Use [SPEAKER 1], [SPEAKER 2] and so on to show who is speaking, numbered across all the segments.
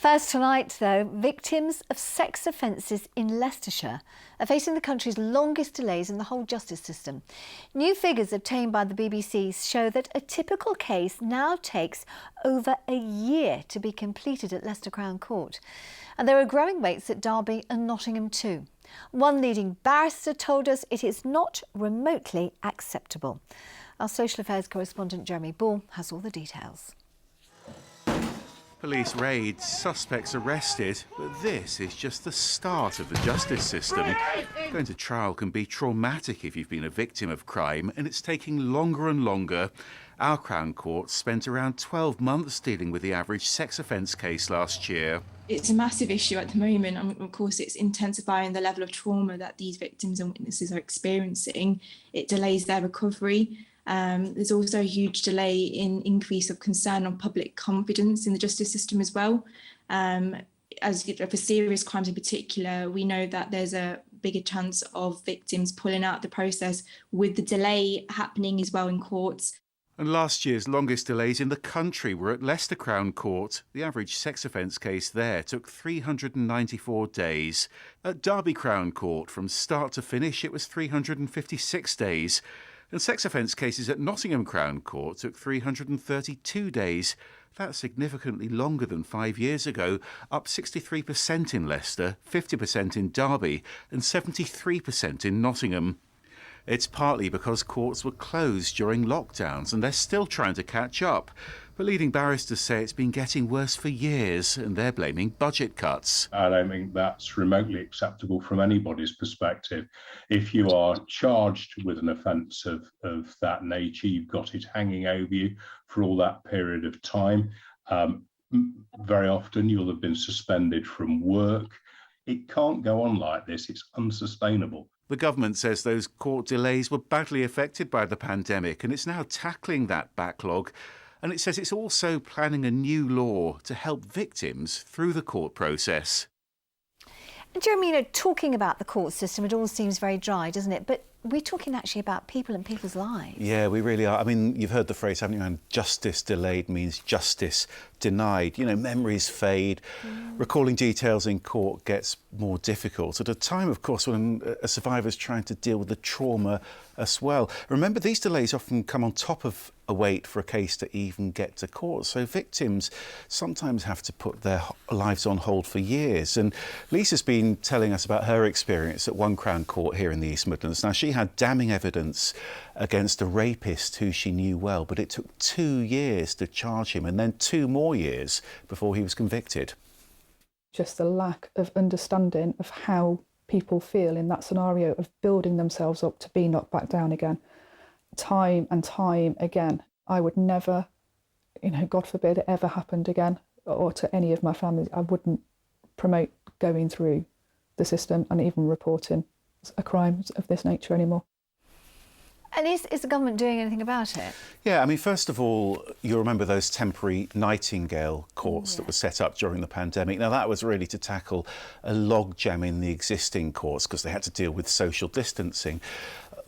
[SPEAKER 1] First tonight, though, victims of sex offences in Leicestershire are facing the country's longest delays in the whole justice system. New figures obtained by the BBC show that a typical case now takes over a year to be completed at Leicester Crown Court. And there are growing waits at Derby and Nottingham too. One leading barrister told us it is not remotely acceptable. Our social affairs correspondent Jeremy Ball has all the details.
[SPEAKER 2] Police raids, suspects arrested, but this is just the start of the justice system. Going to trial can be traumatic if you've been a victim of crime, and it's taking longer and longer. Our Crown Court spent around 12 months dealing with the average sex offence case last year.
[SPEAKER 3] It's a massive issue at the moment, and of course it's intensifying the level of trauma that these victims and witnesses are experiencing. It delays their recovery. There's also a huge delay in increase of concern on public confidence in the justice system as well. As for serious crimes in particular, we know that there's a bigger chance of victims pulling out the process with the delay happening as well in courts.
[SPEAKER 2] And last year's longest delays in the country were at Leicester Crown Court. The average sex offence case there took 394 days. At Derby Crown Court, from start to finish, it was 356 days. And sex offence cases at Nottingham Crown Court took 332 days. That's significantly longer than 5 years ago, up 63% in Leicester, 50% in Derby and 73% in Nottingham. It's partly because courts were closed during lockdowns and they're still trying to catch up. But leading barristers say it's been getting worse for years and they're blaming budget cuts.
[SPEAKER 4] I don't think that's remotely acceptable from anybody's perspective. If you are charged with an offence of that nature, you've got it hanging over you for all that period of time. Very often you'll have been suspended from work. It can't go on like this. It's unsustainable.
[SPEAKER 2] The government says those court delays were badly affected by the pandemic and it's now tackling that backlog. And it says it's also planning a new law to help victims through the court process.
[SPEAKER 1] And Jeremy, talking about the court system, it all seems very dry, doesn't it? But we're talking actually about people and people's lives.
[SPEAKER 5] Yeah, we really are. I mean, you've heard the phrase, haven't you? And justice delayed means justice denied. You know, memories fade. Recalling details in court gets more difficult at a time, of course, when a survivor's trying to deal with the trauma as well. Remember, these delays often come on top of a wait for a case to even get to court. So victims sometimes have to put their lives on hold for years. And Lisa's been telling us about her experience at one Crown Court here in the East Midlands. Now, she had damning evidence against a rapist who she knew well, but it took 2 years to charge him and then 2 more years before he was convicted.
[SPEAKER 6] Just the lack of understanding of how people feel in that scenario of building themselves up to be knocked back down again. Time and time again. I would never, God forbid it ever happened again, or to any of my family. I wouldn't promote going through the system and even reporting a crime of this nature anymore.
[SPEAKER 1] And is the government doing anything about it?
[SPEAKER 5] Yeah, I mean, first of all, you remember those temporary Nightingale courts that were set up during the pandemic. Now, that was really to tackle a logjam in the existing courts because they had to deal with social distancing.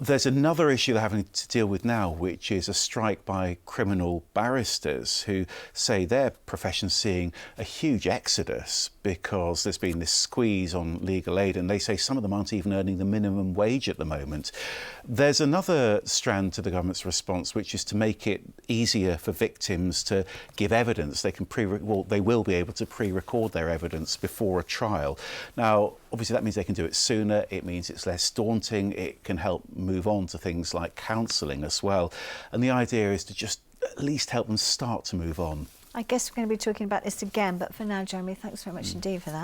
[SPEAKER 5] There's another issue they're having to deal with now, which is a strike by criminal barristers who say their profession's seeing a huge exodus because there's been this squeeze on legal aid, and they say some of them aren't even earning the minimum wage at the moment. There's another strand to the government's response, which is to make it easier for victims to give evidence. They will be able to pre-record their evidence before a trial. Now, obviously that means they can do it sooner. It means it's less daunting. It can help move on to things like counselling as well. And the idea is to just at least help them start to move on.
[SPEAKER 1] I guess we're going to be talking about this again, but for now, Jeremy, thanks very much indeed for that.